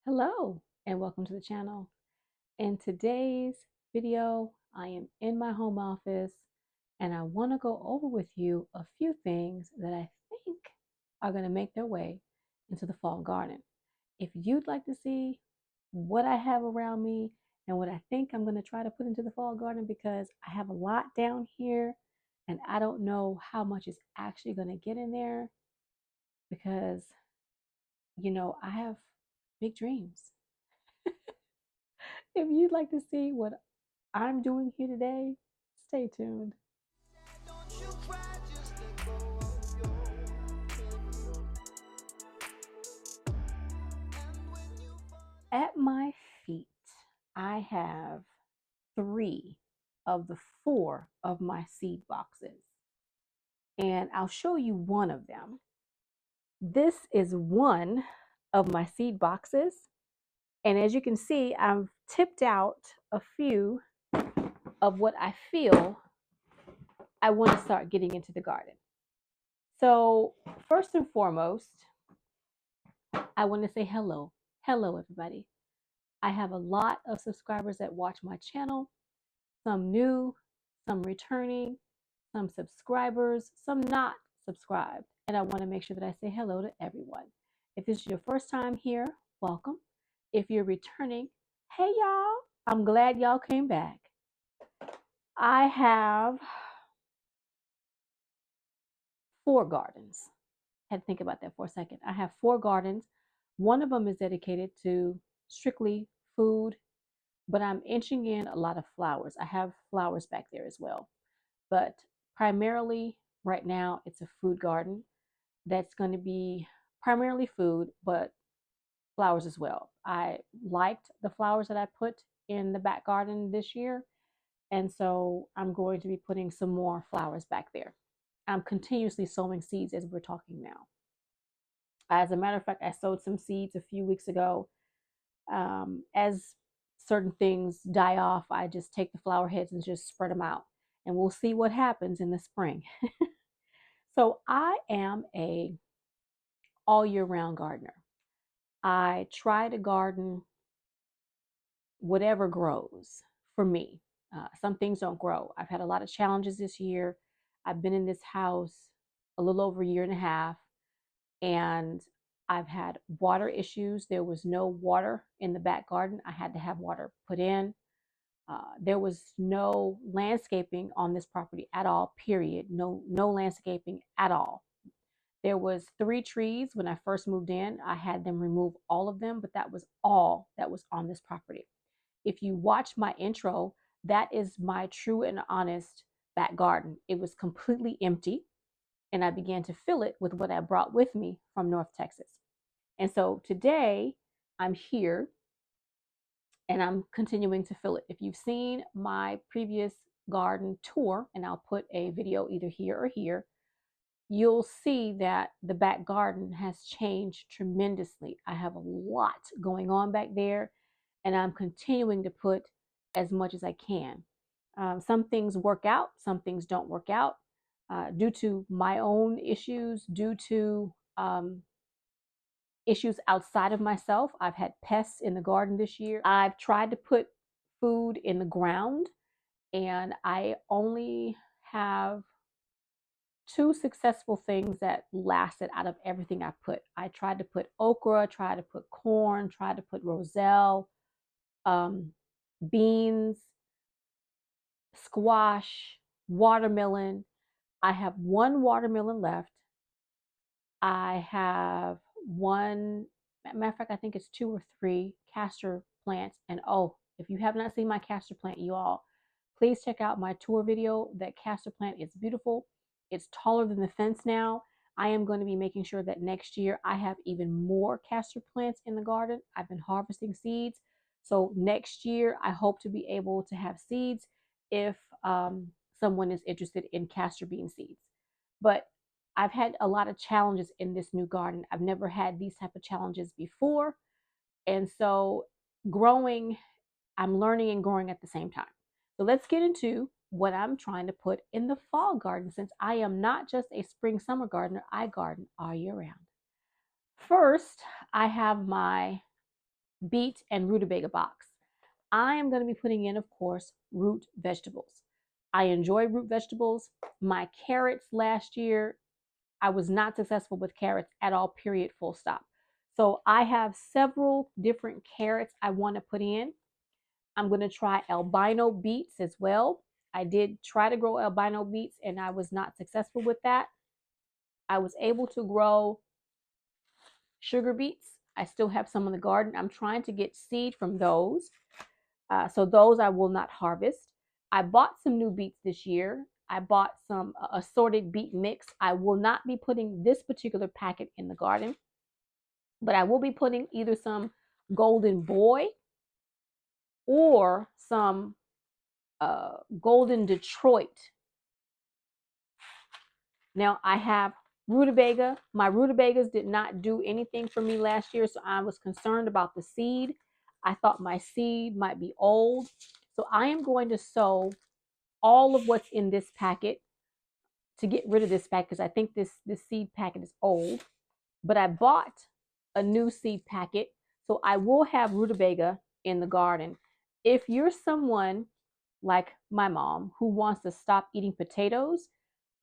Hello and welcome to the channel. In today's video, I am in my home office and I want to go over with you a few things that I think are going to make their way into the fall garden. If you'd like to see what I have around me and what I think I'm going to try to put into the fall garden, because I have a lot down here and I don't know how much is actually going to get in there, because I have big dreams. If you'd like to see what I'm doing here today, stay tuned. At my feet, I have 3 of the 4 of my seed boxes, and I'll show you one of them. This is one of my seed boxes, and as you can see, I've tipped out a few of what I feel I want to start getting into the garden. So first and foremost, I want to say hello. Hello, everybody. I have a lot of subscribers that watch my channel, some new, some returning, some subscribers, some not subscribed. And I want to make sure that I say hello to everyone. If this is your first time here, welcome. If you're returning, hey y'all, I'm glad y'all came back. I have 4 gardens. I had to think about that for a second. I have 4 gardens. One of them is dedicated to strictly food, but I'm inching in a lot of flowers. I have flowers back there as well. But primarily right now, it's a food garden that's going to be primarily food, but flowers as well. I liked the flowers that I put in the back garden this year, and so I'm going to be putting some more flowers back there. I'm continuously sowing seeds as we're talking now. As a matter of fact, I sowed some seeds a few weeks ago. As certain things die off, I just take the flower heads and just spread them out, and we'll see what happens in the spring. So I am a all year round gardener. I try to garden whatever grows for me. Some things don't grow. I've had a lot of challenges this year. I've been in this house a little over a year and a half, and I've had water issues. There was no water in the back garden. I had to have water put in. There was no landscaping on this property at all, period. No landscaping at all. There was 3 trees when I first moved in. I had them remove all of them, but that was all that was on this property. If you watch my intro, that is my true and honest back garden. It was completely empty, and I began to fill it with what I brought with me from North Texas. And so today I'm here and I'm continuing to fill it. If you've seen my previous garden tour, and I'll put a video either here or here, you'll see that the back garden has changed tremendously. I have a lot going on back there, and I'm continuing to put as much as I can. Some things work out, some things don't work out due to my own issues, due to issues outside of myself. I've had pests in the garden this year. I've tried to put food in the ground, and I only have 2 successful things that lasted out of everything I put. I tried to put okra, tried to put corn, tried to put roselle, beans, squash, watermelon. I have 1 watermelon left. I have 1, matter of fact, I think it's 2 or 3 castor plants. And oh, if you have not seen my castor plant, you all, please check out my tour video. That castor plant is beautiful. It's taller than the fence now. I am going to be making sure that next year I have even more castor plants in the garden. I've been harvesting seeds. So next year, I hope to be able to have seeds if someone is interested in castor bean seeds. But I've had a lot of challenges in this new garden. I've never had these type of challenges before. And so growing, I'm learning and growing at the same time. So let's get into what I'm trying to put in the fall garden, since I am not just a spring summer gardener, I garden all year round. First, I have my beet and rutabaga box. I am going to be putting in, of course, root vegetables. I enjoy root vegetables. My carrots last year, I was not successful with carrots at all, period, full stop. So I have several different carrots I want to put in. I'm going to try albino beets as well. I did try to grow albino beets and I was not successful with that. I was able to grow sugar beets. I still have some in the garden. I'm trying to get seed from those. So those I will not harvest. I bought some new beets this year. I bought some assorted beet mix. I will not be putting this particular packet in the garden, but I will be putting either some Golden Boy or some Golden Detroit. Now I have rutabaga. My rutabagas did not do anything for me last year, so I was concerned about the seed. I thought my seed might be old. So I am going to sow all of what's in this packet to get rid of this packet because I think this seed packet is old. But I bought a new seed packet, so I will have rutabaga in the garden. If you're someone like my mom who wants to stop eating potatoes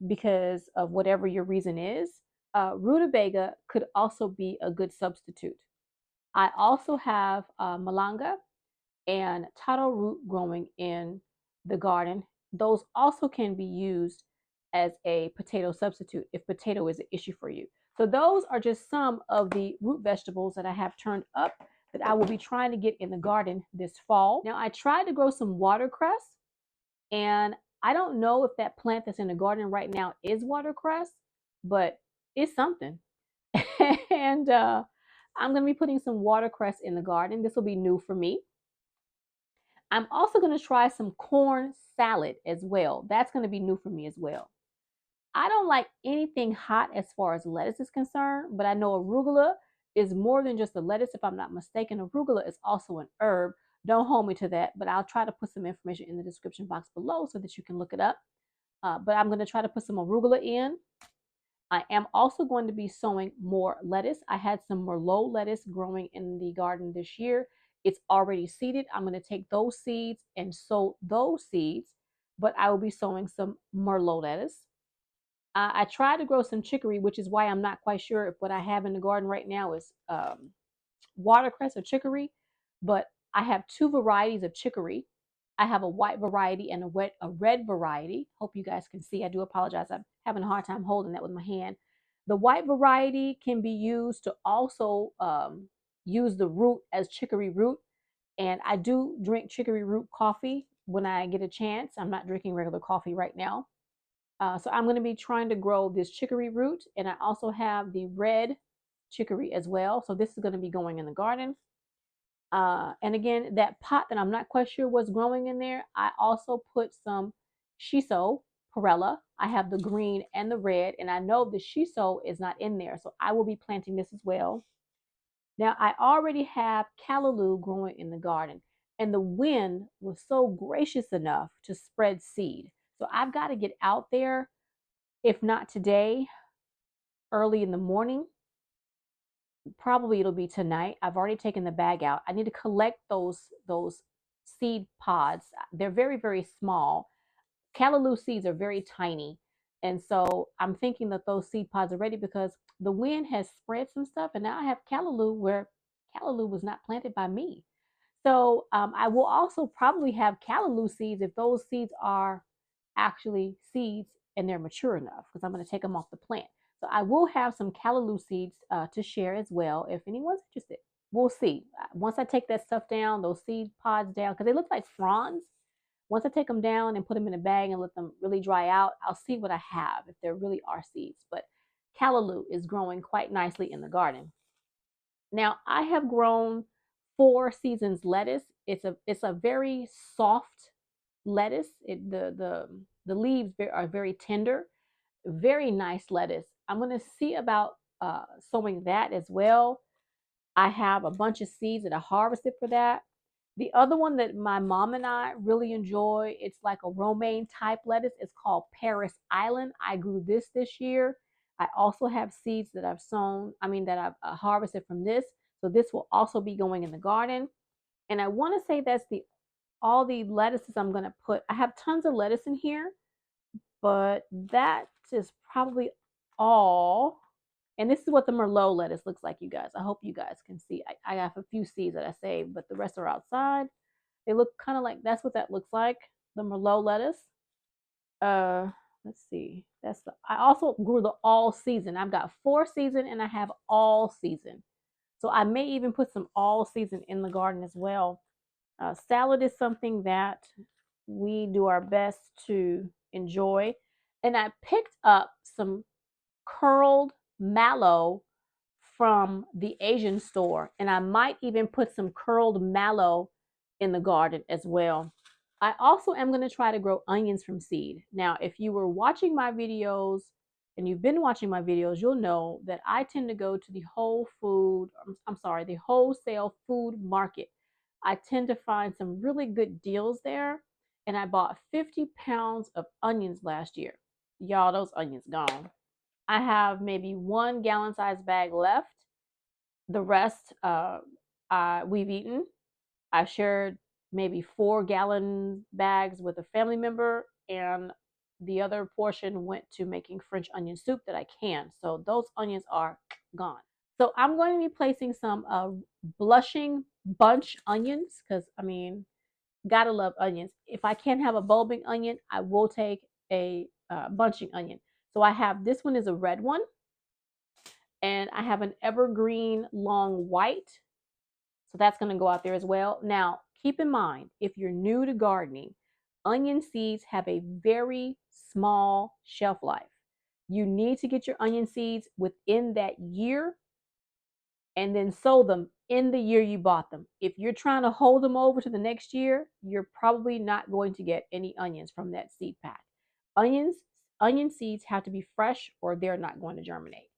because of whatever your reason is, rutabaga could also be a good substitute. I also have malanga and taro root growing in the garden. Those also can be used as a potato substitute if potato is an issue for you. So those are just some of the root vegetables that I have turned up that I will be trying to get in the garden this fall. Now I tried to grow some watercress, and I don't know if that plant that's in the garden right now is watercress, but it's something. And I'm going to be putting some watercress in the garden. This will be new for me. I'm also going to try some corn salad as well. That's going to be new for me as well. I don't like anything hot as far as lettuce is concerned, but I know arugula is more than just a lettuce. If I'm not mistaken, arugula is also an herb. Don't hold me to that, but I'll try to put some information in the description box below so that you can look it up. But I'm going to try to put some arugula in. I am also going to be sowing more lettuce. I had some Merlot lettuce growing in the garden this year. It's already seeded. I'm going to take those seeds and sow those seeds, but I will be sowing some Merlot lettuce. I tried to grow some chicory, which is why I'm not quite sure if what I have in the garden right now is watercress or chicory, but I have two varieties of chicory. I have a white variety and a red variety. Hope you guys can see. I do apologize. I'm having a hard time holding that with my hand. The white variety can be used to also use the root as chicory root. And I do drink chicory root coffee when I get a chance. I'm not drinking regular coffee right now. So I'm going to be trying to grow this chicory root. And I also have the red chicory as well. So this is going to be going in the garden. And again, that pot that I'm not quite sure what's growing in there, I also put some shiso perella. I have the green and the red, and I know the shiso is not in there, so I will be planting this as well. Now, I already have callaloo growing in the garden, and the wind was so gracious enough to spread seed. So I've got to get out there, if not today, early in the morning. Probably it'll be tonight. I've already taken the bag out. I need to collect those seed pods. They're very, very small. Callaloo seeds are very tiny. And so I'm thinking that those seed pods are ready because the wind has spread some stuff, and now I have callaloo where callaloo was not planted by me. So I will also probably have callaloo seeds if those seeds are actually seeds and they're mature enough, because I'm going to take them off the plant. So I will have some callaloo seeds to share as well if anyone's interested. We'll see. Once I take that stuff down, those seed pods down, because they look like fronds. Once I take them down and put them in a bag and let them really dry out, I'll see what I have, if there really are seeds. But callaloo is growing quite nicely in the garden. Now, I have grown 4 seasons lettuce. It's a very soft lettuce. The leaves are very tender, very nice lettuce. I'm going to see about sowing that as well. I have a bunch of seeds that I harvested for that. The other one that my mom and I really enjoy, it's like a romaine type lettuce. It's called Paris Island. I grew this year. I also have seeds that I've sown, that I've harvested from this. So this will also be going in the garden. And I want to say that's all the lettuces I'm going to put. I have tons of lettuce in here, but that is probably all. And this is what the Merlot lettuce looks like, you guys. I hope you guys can see. I have a few seeds that I saved, but the rest are outside. They look kind of like, that's what that looks like, the Merlot lettuce. Let's see. I also grew the all season. I've got 4 season and I have all season. So I may even put some all season in the garden as well. Salad is something that we do our best to enjoy. And I picked up some curled mallow from the Asian store, and I might even put some curled mallow in the garden as well. I also am going to try to grow onions from seed. Now, if you were watching my videos and you've been watching my videos, you'll know that I tend to go to the the wholesale food market. I tend to find some really good deals there, and I bought 50 pounds of onions last year. Y'all, those onions gone. I have maybe 1 gallon size bag left. The rest we've eaten. I shared maybe 4 gallon bags with a family member, and the other portion went to making French onion soup that I canned. So those onions are gone. So I'm going to be placing some blushing bunch onions because, I mean, gotta love onions. If I can't have a bulbing onion, I will take a bunching onion. So I have, this one is a red one, and I have an evergreen long white. So that's going to go out there as well. Now, keep in mind, if you're new to gardening, onion seeds have a very small shelf life. You need to get your onion seeds within that year and then sow them in the year you bought them. If you're trying to hold them over to the next year, you're probably not going to get any onions from that seed pack. Onion seeds have to be fresh or they're not going to germinate.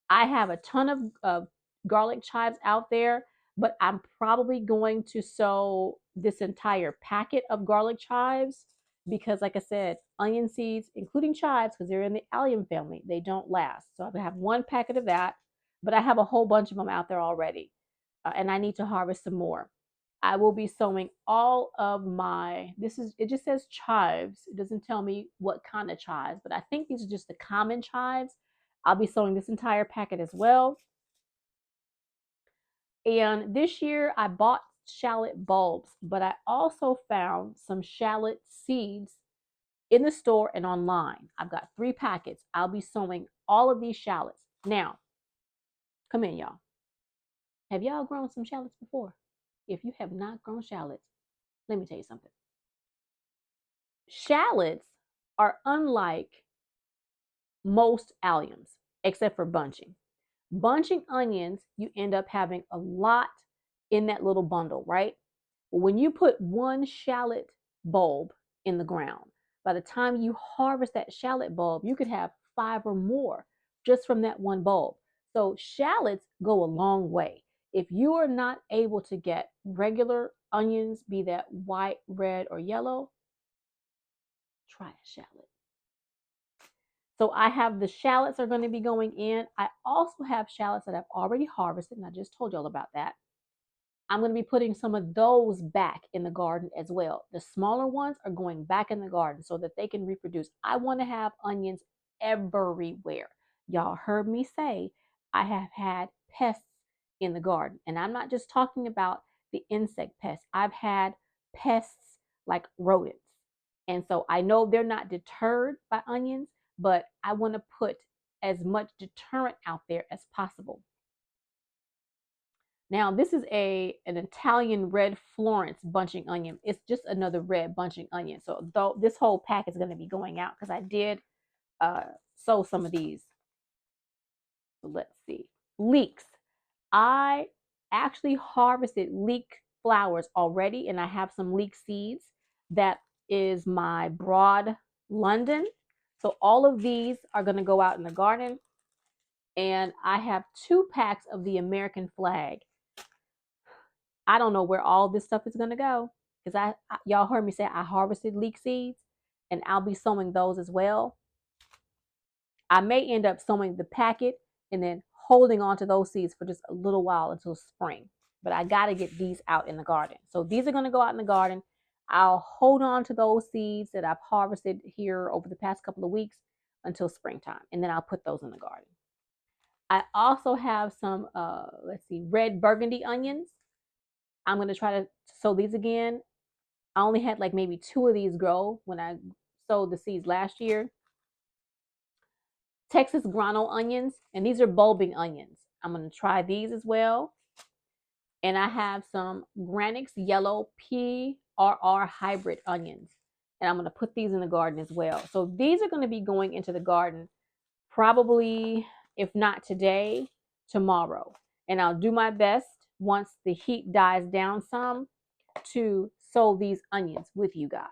I have a ton of garlic chives out there, but I'm probably going to sow this entire packet of garlic chives because, like I said, onion seeds, including chives, because they're in the allium family, they don't last. So I'm going to have 1 packet of that, but I have a whole bunch of them out there already, and I need to harvest some more. I will be sowing all of my, it just says chives. It doesn't tell me what kind of chives, but I think these are just the common chives. I'll be sowing this entire packet as well. And this year I bought shallot bulbs, but I also found some shallot seeds in the store and online. I've got 3 packets. I'll be sowing all of these shallots. Now, come in, y'all. Have y'all grown some shallots before? If you have not grown shallots, let me tell you something. Shallots are unlike most alliums, except for bunching. Bunching onions, you end up having a lot in that little bundle, right? When you put 1 shallot bulb in the ground, by the time you harvest that shallot bulb, you could have 5 or more just from that 1 bulb. So shallots go a long way. If you are not able to get regular onions, be that white, red, or yellow, try a shallot. So I have the shallots are going to be going in. I also have shallots that I've already harvested, and I just told y'all about that. I'm going to be putting some of those back in the garden as well. The smaller ones are going back in the garden so that they can reproduce. I want to have onions everywhere. Y'all heard me say I have had pests in the garden, and I'm not just talking about the insect pests. I've had pests like rodents. And so I know they're not deterred by onions, but I want to put as much deterrent out there as possible. Now, this is an Italian red Florence bunching onion. It's just another red bunching onion. So though this whole pack is going to be going out because I did sow some of these. So let's see. Leeks. I actually harvested leek flowers already, and I have some leek seeds. That is my broad London. So all of these are going to go out in the garden. And I have 2 packs of the American flag. I don't know where all this stuff is going to go because y'all heard me say I harvested leek seeds, and I'll be sowing those as well. I may end up sowing the packet and then holding on to those seeds for just a little while until spring. But I got to get these out in the garden. So these are going to go out in the garden. I'll hold on to those seeds that I've harvested here over the past couple of weeks until springtime. And then I'll put those in the garden. I also have some, let's see, red burgundy onions. I'm going to try to sow these again. I only had like maybe 2 of these grow when I sowed the seeds last year. Texas grano onions, and these are bulbing onions. I'm going to try these as well. And I have some Granix yellow PRR hybrid onions, and I'm going to put these in the garden as well. So these are going to be going into the garden probably, if not today, tomorrow. And I'll do my best once the heat dies down some to sow these onions with you guys,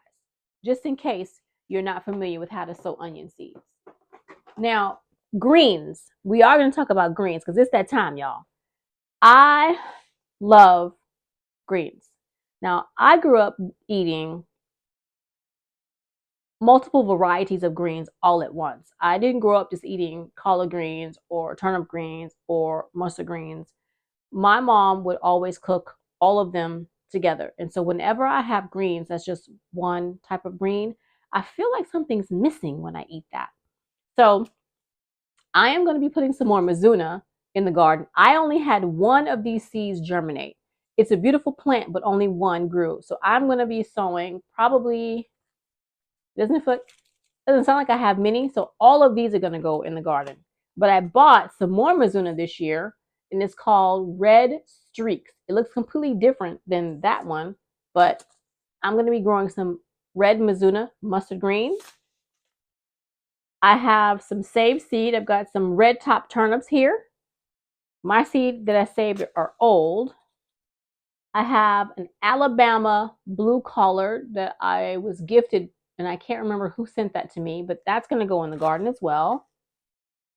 just in case you're not familiar with how to sow onion seeds. Now, greens. We are going to talk about greens because it's that time, y'all. I love greens. Now, I grew up eating multiple varieties of greens all at once. I didn't grow up just eating collard greens or turnip greens or mustard greens. My mom would always cook all of them together. And so whenever I have greens, that's just one type of green, I feel like something's missing when I eat that. So I am going to be putting some more Mizuna in the garden. I only had 1 of these seeds germinate. It's a beautiful plant, but only 1 grew. So I'm going to be sowing probably, doesn't sound like I have many. So all of these are going to go in the garden. But I bought some more Mizuna this year, and it's called Red Streaks. It looks completely different than that one, but I'm going to be growing some red Mizuna mustard greens. I have some saved seed. I've got some red top turnips here. My seed that I saved are old. I have an Alabama blue collard that I was gifted, and I can't remember who sent that to me, but that's going to go in the garden as well.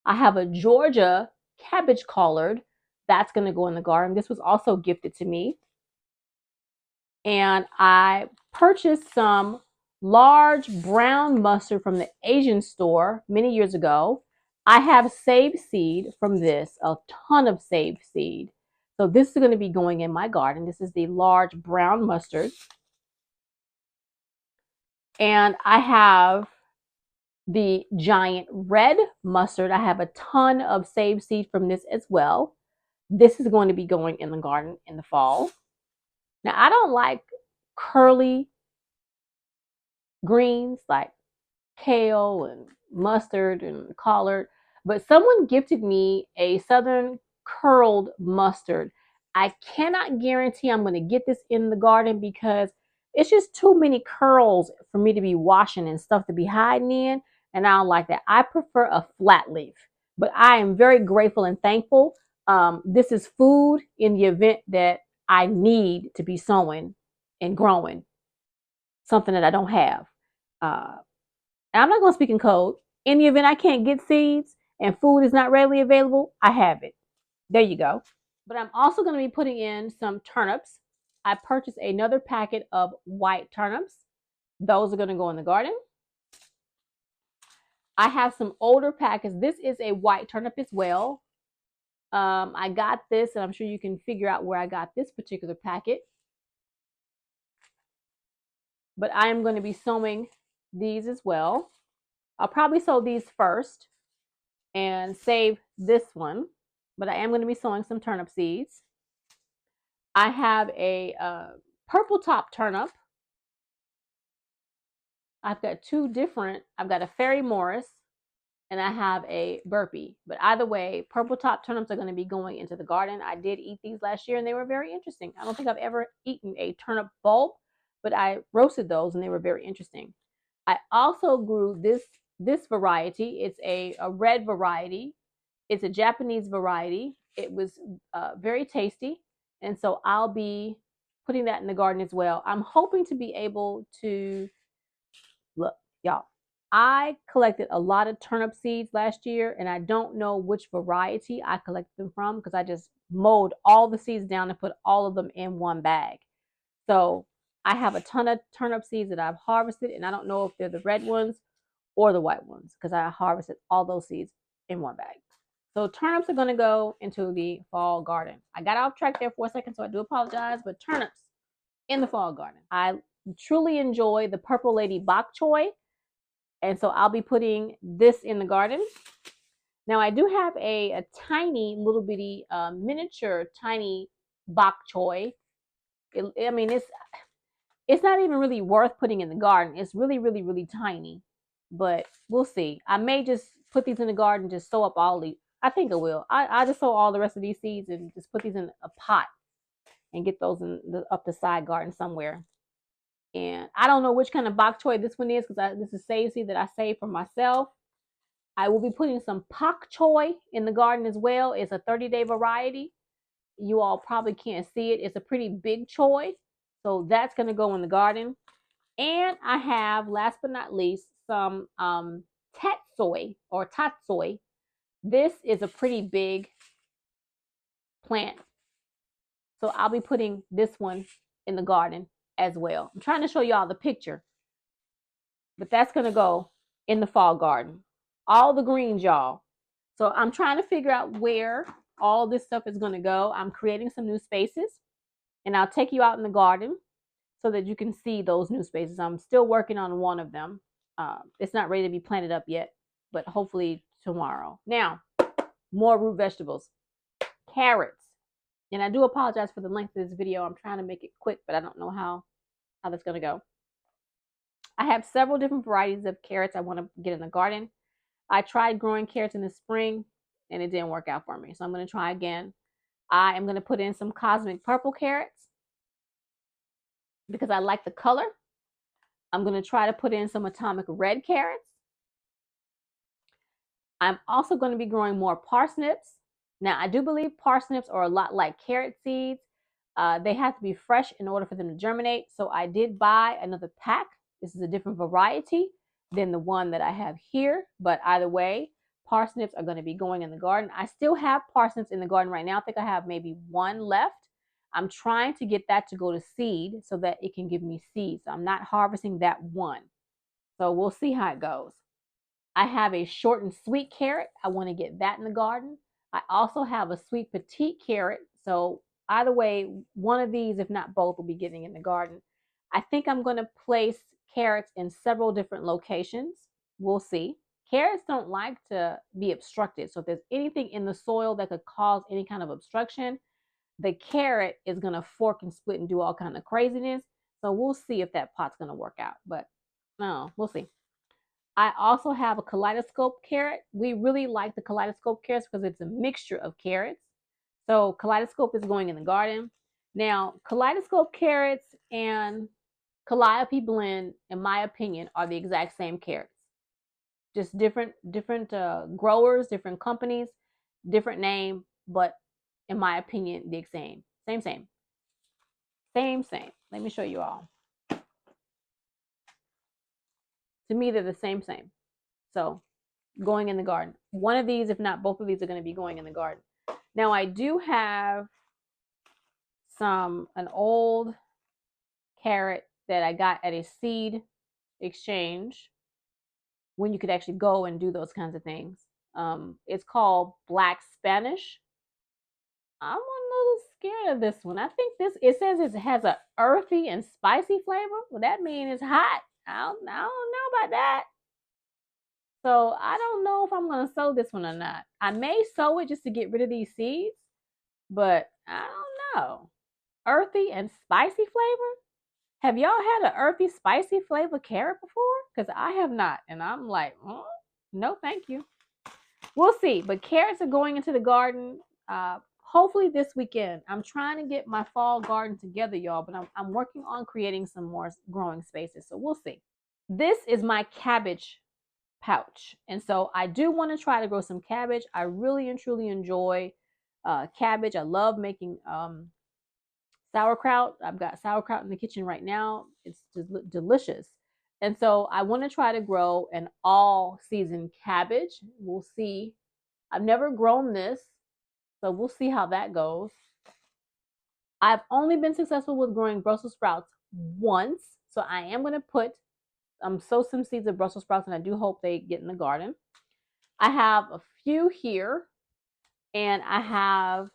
I have a Georgia cabbage collard that's going to go in the garden. This was also gifted to me. And I purchased some large brown mustard from the Asian store many years ago. I have saved seed from this, a ton of saved seed. So this is going to be going in my garden. This is the large brown mustard. And I have the giant red mustard. I have a ton of saved seed from this as well. This is going to be going in the garden in the fall. Now, I don't like curly greens like kale and mustard and collard, but someone gifted me a southern curled mustard. I cannot guarantee I'm going to get this in the garden because it's just too many curls for me to be washing and stuff to be hiding in, and I don't like that. I prefer a flat leaf, but I am very grateful and thankful. This is food in the event that I need to be sowing and growing something that I don't have. I'm not going to speak in code. In the event I can't get seeds and food is not readily available, I have it. There you go. But I'm also going to be putting in some turnips. I purchased another packet of white turnips. Those are going to go in the garden. I have some older packets. This is a white turnip as well. I got this, and I'm sure you can figure out where I got this particular packet. But I am going to be sowing these as well. I'll probably sow these first and save this one, but I am going to be sowing some turnip seeds. I have a purple top turnip. I've got 2 different, I've got a Fairy Morris and I have a Burpee. But either way, purple top turnips are going to be going into the garden. I did eat these last year and they were very interesting. I don't think I've ever eaten a turnip bulb, but I roasted those and they were very interesting. I also grew this variety. It's a red variety. It's a Japanese variety. It was very tasty. And so I'll be putting that in the garden as well. I'm hoping to be able to, look, y'all, I collected a lot of turnip seeds last year, and I don't know which variety I collected them from because I just mowed all the seeds down and put all of them in one bag. So I have a ton of turnip seeds that I've harvested, and I don't know if they're the red ones or the white ones because I harvested all those seeds in one bag. So turnips are going to go into the fall garden. I got off track there for a second, so I do apologize, but turnips in the fall garden. I truly enjoy the Purple Lady Bok Choy, and so I'll be putting this in the garden. Now I do have a tiny little bitty miniature tiny bok choy. I mean, it's not even really worth putting in the garden. It's really, really, really tiny, but we'll see. I may just put these in the garden, just sow up all these. I think I will. I just sow all the rest of these seeds and just put these in a pot and get those in up the side garden somewhere. And I don't know which kind of bok choy this one is because this is save seed that I saved for myself. I will be putting some pak choy in the garden as well. It's a 30-day variety. You all probably can't see it. It's a pretty big choy. So that's going to go in the garden. And I have, last but not least, some tatsoi or tatsoi. This is a pretty big plant. So I'll be putting this one in the garden as well. I'm trying to show y'all the picture. But that's going to go in the fall garden. All the greens, y'all. So I'm trying to figure out where all this stuff is going to go. I'm creating some new spaces. And I'll take you out in the garden so that you can see those new spaces. I'm still working on one of them. It's not ready to be planted up yet, but hopefully tomorrow. Now, more root vegetables. Carrots. And I do apologize for the length of this video. I'm trying to make it quick, but I don't know how that's going to go. I have several different varieties of carrots I want to get in the garden. I tried growing carrots in the spring, and it didn't work out for me. So I'm going to try again. I am going to put in some cosmic purple carrots because I like the color. I'm going to try to put in some atomic red carrots. I'm also going to be growing more parsnips. Now, I do believe parsnips are a lot like carrot seeds. They have to be fresh in order for them to germinate. So I did buy another pack. This is a different variety than the one that I have here. But either way, parsnips are going to be going in the garden. I still have parsnips in the garden right now. I think I have maybe one left. I'm trying to get that to go to seed so that it can give me seeds. So I'm not harvesting that one. So we'll see how it goes. I have a short and sweet carrot. I want to get that in the garden. I also have a sweet petite carrot. So either way, one of these, if not both, will be getting in the garden. I think I'm going to place carrots in several different locations. We'll see. Carrots don't like to be obstructed. So if there's anything in the soil that could cause any kind of obstruction, the carrot is going to fork and split and do all kind of craziness. So we'll see if that pot's going to work out. But no, we'll see. I also have a kaleidoscope carrot. We really like the kaleidoscope carrots because it's a mixture of carrots. So kaleidoscope is going in the garden. Now, kaleidoscope carrots and Calliope blend, in my opinion, are the exact same carrots. Just different growers, different companies, different name, but in my opinion, the same. Same. Let me show you all. To me, they're the same. So going in the garden. One of these, if not both of these, are going to be going in the garden. Now I do have an old carrot that I got at a seed exchange when you could actually go and do those kinds of things. It's called Black Spanish. I'm a little scared of this one. I think it says it has a earthy and spicy flavor. Well, that means it's hot. I don't know about that. So I don't know if I'm going to sow this one or not. I may sow it just to get rid of these seeds, but I don't know. Earthy and spicy flavor? Have y'all had an earthy, spicy flavor carrot before? Because I have not. And I'm like, oh, no, thank you. We'll see. But carrots are going into the garden hopefully this weekend. I'm trying to get my fall garden together, y'all, but I'm working on creating some more growing spaces. So we'll see. This is my cabbage pouch. And so I do want to try to grow some cabbage. I really and truly enjoy cabbage. I love making sauerkraut. I've got sauerkraut in the kitchen right now. It's delicious. And so I want to try to grow an all-season cabbage. We'll see. I've never grown this, so we'll see how that goes. I've only been successful with growing Brussels sprouts once, so I am going to sow some seeds of Brussels sprouts, and I do hope they get in the garden. I have a few here And I have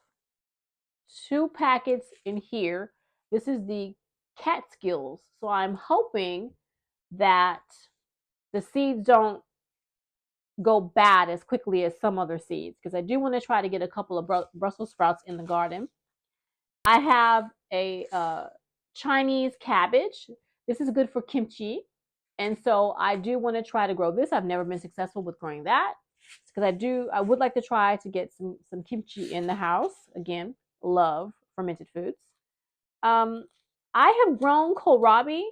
2 packets in here. This is the Catskills. So I'm hoping that the seeds don't go bad as quickly as some other seeds, because I do want to try to get a couple of Brussels sprouts in the garden. I have a Chinese cabbage. This is good for kimchi. And so I do want to try to grow this. I've never been successful with growing that, because I would like to try to get some kimchi in the house. Again, love fermented foods. Um, I have grown kohlrabi,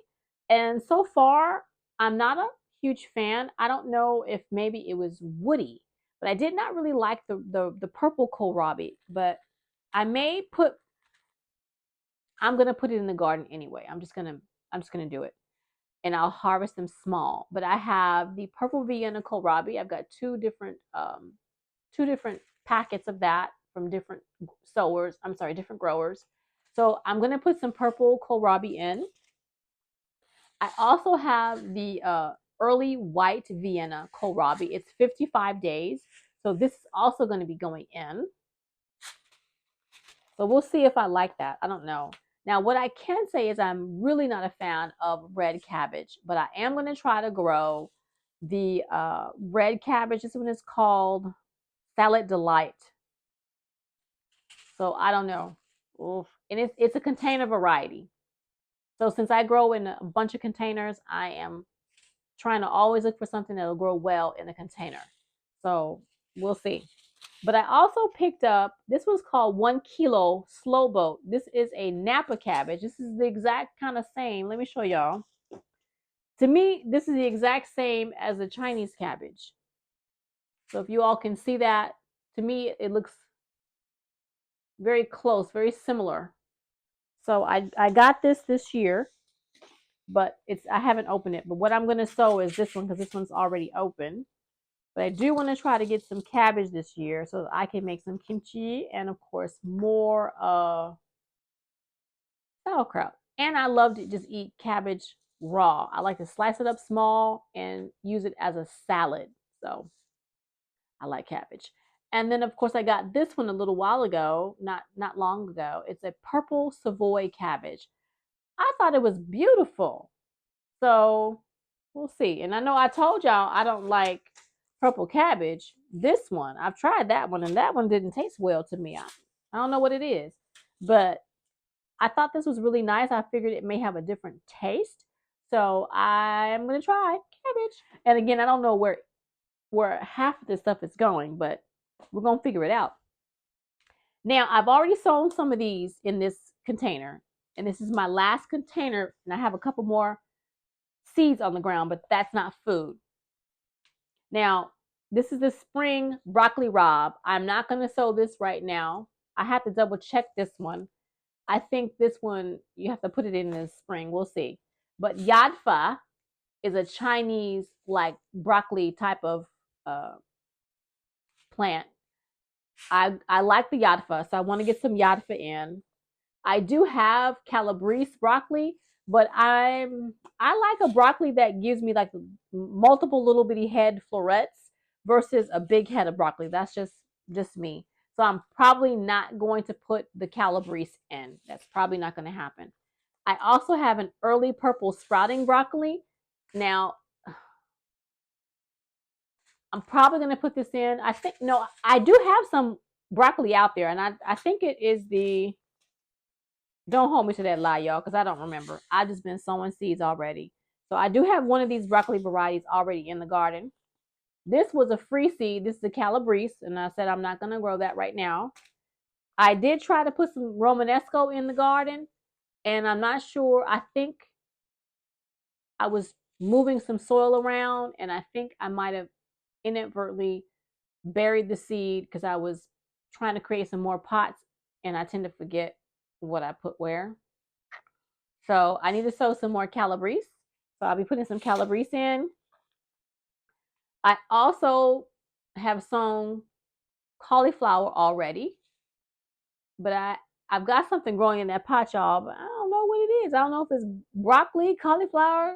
and so far I'm not a huge fan. I don't know if maybe it was woody, but I did not really like the purple kohlrabi. But I may put I'm gonna put it in the garden anyway. I'm just gonna do it, and I'll harvest them small. But I have the purple Vienna kohlrabi. I've got two different packets of that from different sowers. I'm sorry, different growers. So I'm gonna put some purple kohlrabi in. I also have the early white Vienna kohlrabi. It's 55 days. So this is also going to be going in. So we'll see if I like that. I don't know. Now, what I can say is I'm really not a fan of red cabbage, but I am going to try to grow the red cabbage. This one is called Salad Delight. So I don't know. Oof. And it's a container variety. So since I grow in a bunch of containers, I am trying to always look for something that'll grow well in a container. So we'll see. But I also picked up, this was called 1 kilo slow boat. This is a Napa cabbage. This is the exact kind of same. Let me show y'all. To me, this is the exact same as the Chinese cabbage. So if you all can see that, to me, it looks very close, very similar. So I got this year, but I haven't opened it. But what I'm going to sow is this one, because this one's already open. But I do want to try to get some cabbage this year so that I can make some kimchi and, of course, more sauerkraut. And I love to just eat cabbage raw. I like to slice it up small and use it as a salad. So I like cabbage. And then, of course, I got this one a little while ago, not long ago. It's a purple Savoy cabbage. I thought it was beautiful. So we'll see. And I know I told y'all I don't like purple cabbage. This one, I've tried that one, and that one didn't taste well to me. I don't know what it is, but I thought this was really nice. I figured it may have a different taste. So I'm gonna try cabbage. And again, I don't know where half of this stuff is going, but we're gonna figure it out. Now, I've already sown some of these in this container, and this is my last container, and I have a couple more seeds on the ground, but that's not food. Now, this is the spring broccoli rabe. I'm not going to sow this right now. I have to double check this one. I think this one, you have to put it in the spring. We'll see. But yadfa is a Chinese like broccoli type of plant. I like the yadfa, so I want to get some yadfa in. I do have calabrese broccoli, but I like a broccoli that gives me like multiple little bitty head florets versus a big head of broccoli. That's just me. So I'm probably not going to put the calabrese in. That's probably not going to happen. I also have an early purple sprouting broccoli. Now, I'm probably going to put this in. I think, no, I do have some broccoli out there, and I think it is the, don't hold me to that lie, y'all, because I don't remember. I've just been sowing seeds already. So I do have one of these broccoli varieties already in the garden. This was a free seed. This is a calabrese, and I said I'm not going to grow that right now. I did try to put some Romanesco in the garden, and I'm not sure. I think I was moving some soil around, and I think I might have inadvertently buried the seed because I was trying to create some more pots, and I tend to forget what I put where. So I need to sow some more calabrese. So I'll be putting some calabrese in. I also have sown cauliflower already, but I've got something growing in that pot, y'all, but I don't know what it is. I don't know if it's broccoli, cauliflower,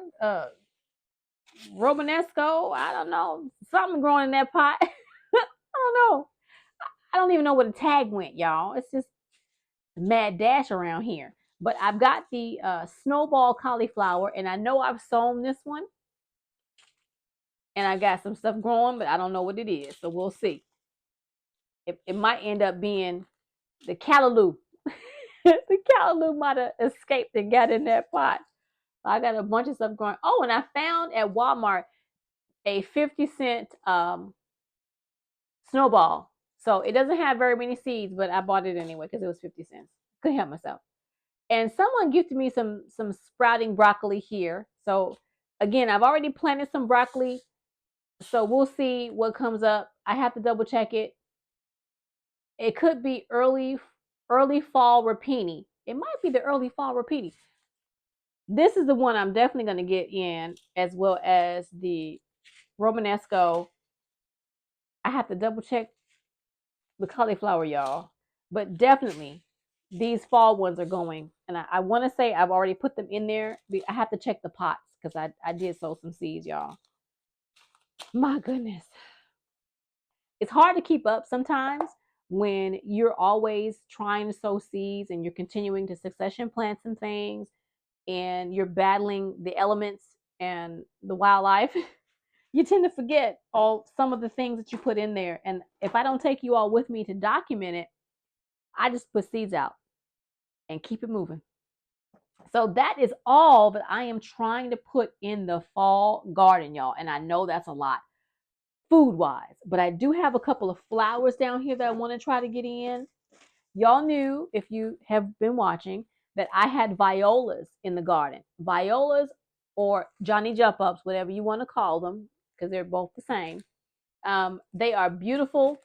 Romanesco. I don't know. Something growing in that pot. I don't know. I don't even know where the tag went, y'all. It's just mad dash around here. But I've got the snowball cauliflower, and I know I've sown this one, and I got some stuff growing, but I don't know what it is. So we'll see. It might end up being the callaloo. The callaloo might have escaped and got in that pot. I got a bunch of stuff growing. Oh, and I found at Walmart a 50-cent snowball. So it doesn't have very many seeds, but I bought it anyway because it was 50 cents. Couldn't help myself. And someone gifted me some sprouting broccoli here. So again, I've already planted some broccoli. So we'll see what comes up. I have to double check it. It could be early fall rapini. It might be the early fall rapini. This is the one I'm definitely going to get in, as well as the Romanesco. I have to double check the cauliflower, y'all. But definitely, these fall ones are going. And I want to say I've already put them in there. I have to check the pots because I did sow some seeds, y'all. My goodness. It's hard to keep up sometimes when you're always trying to sow seeds and you're continuing to succession plant some things and you're battling the elements and the wildlife. You tend to forget some of the things that you put in there. And if I don't take you all with me to document it, I just put seeds out and keep it moving. So that is all that I am trying to put in the fall garden, y'all. And I know that's a lot food-wise, but I do have a couple of flowers down here that I want to try to get in. Y'all knew, if you have been watching, that I had violas in the garden. Violas, or Johnny jump ups, whatever you want to call them, because they're both the same. They are beautiful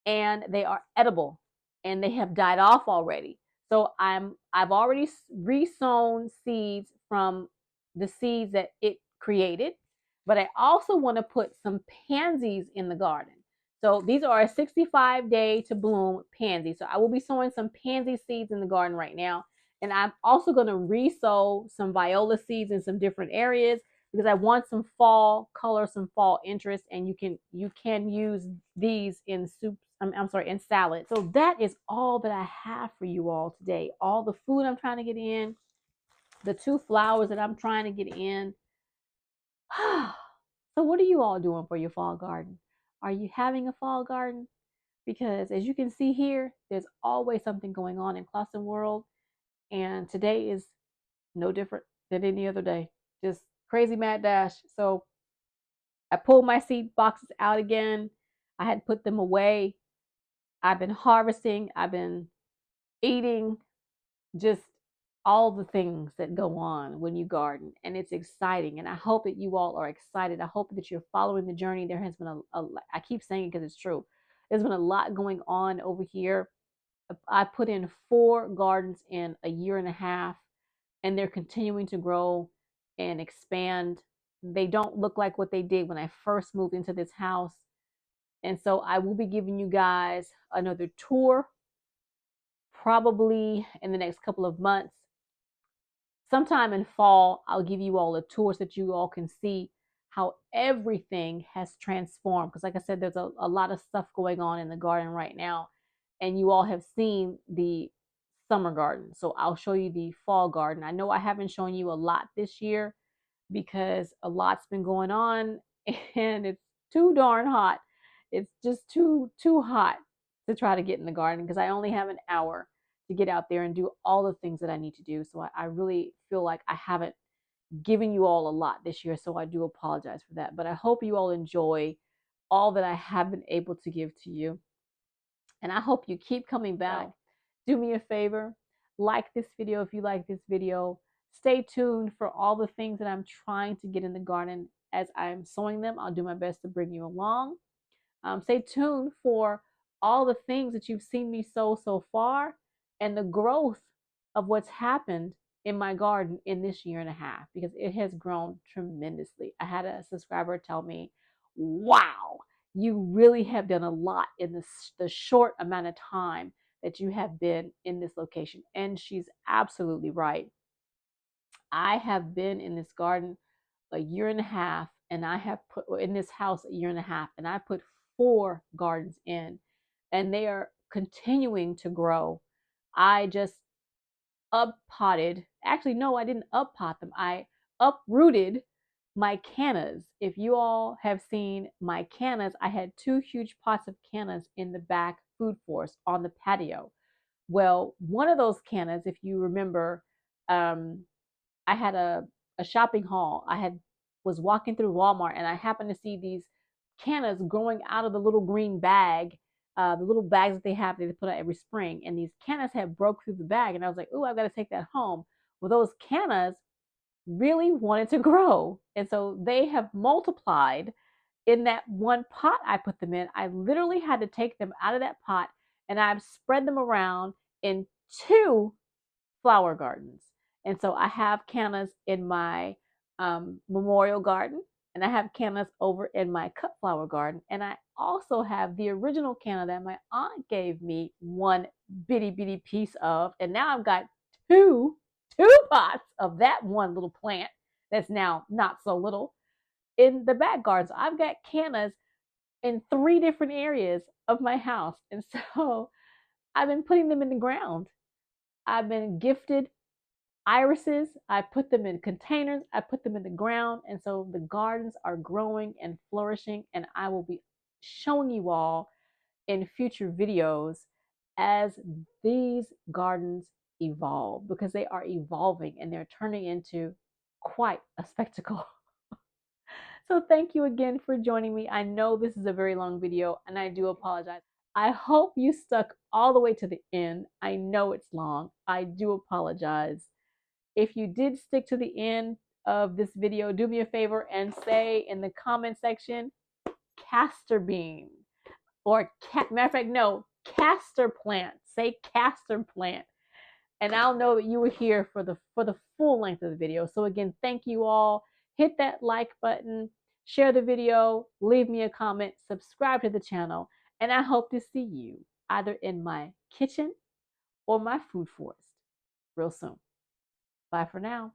and they are edible, and they have died off already. So I've already resown seeds from the seeds that it created, but I also want to put some pansies in the garden. So these are a 65-day to bloom pansy. So I will be sowing some pansy seeds in the garden right now. And I'm also going to resow some viola seeds in some different areas because I want some fall color, some fall interest, and you can use these in soups. I'm sorry, in salad. So that is all that I have for you all today. All the food I'm trying to get in, the 2 flowers that I'm trying to get in. So what are you all doing for your fall garden? Are you having a fall garden? Because as you can see here, there's always something going on in Clausen World, and today is no different than any other day. Just crazy mad dash. So I pulled my seed boxes out again. I had put them away. I've been harvesting. I've been eating, just all the things that go on when you garden, and it's exciting. And I hope that you all are excited. I hope that you're following the journey. There has been I keep saying it because it's true. There's been a lot going on over here. I put in 4 gardens in a year and a half, and they're continuing to grow and expand. They don't look like what they did when I first moved into this house. And so I will be giving you guys another tour probably in the next couple of months. Sometime in fall, I'll give you all a tour so that you all can see how everything has transformed. Because like I said, there's a lot of stuff going on in the garden right now. And you all have seen the summer garden. So I'll show you the fall garden. I know I haven't shown you a lot this year because a lot's been going on and it's too darn hot. It's just too hot to try to get in the garden because I only have an hour to get out there and do all the things that I need to do. So I really feel like I haven't given you all a lot this year. So I do apologize for that. But I hope you all enjoy all that I have been able to give to you. And I hope you keep coming back. Do me a favor, like this video if you like this video. Stay tuned for all the things that I'm trying to get in the garden as I'm sowing them. I'll do my best to bring you along. Stay tuned for all the things that you've seen me sow so far and the growth of what's happened in my garden in this year and a half, because it has grown tremendously. I had a subscriber tell me, wow, you really have done a lot in the short amount of time that you have been in this location. And she's absolutely right. I have been in this garden a year and a half, and I have put in this house a year and a half, and I put 4 gardens in, and they are continuing to grow. I just uppotted. Actually, no, I didn't uppot them. I uprooted my cannas. If you all have seen my cannas, I had 2 huge pots of cannas in the back food forest on the patio. Well, one of those cannas, if you remember, I had a shopping haul. Was walking through Walmart and I happened to see these cannas growing out of the little green bag, the little bags that they have that they put out every spring. And these cannas had broke through the bag, and I was like, "Ooh, I've got to take that home." Well, those cannas really wanted to grow, and so they have multiplied in that one pot I put them in. I literally had to take them out of that pot, and I've spread them around in 2 flower gardens. And so I have cannas in my memorial garden, and I have cannas over in my cut flower garden. And I also have the original canna that my aunt gave me one bitty bitty piece of. And now I've got two pots of that one little plant that's now not so little in the back gardens. I've got cannas in 3 different areas of my house. And so I've been putting them in the ground. I've been gifted irises. I put them in containers. I put them in the ground. And so the gardens are growing and flourishing. And I will be showing you all in future videos as these gardens evolve, because they are evolving and they're turning into quite a spectacle. So thank you again for joining me. I know this is a very long video and I do apologize. I hope you stuck all the way to the end. I know it's long. I do apologize. If you did stick to the end of this video, do me a favor and say in the comment section, castor bean, or matter of fact, no, castor plant. Say castor plant. And I'll know that you were here for the full length of the video. So again, thank you all. Hit that like button, share the video, leave me a comment, subscribe to the channel, and I hope to see you either in my kitchen or my food forest real soon. Bye for now.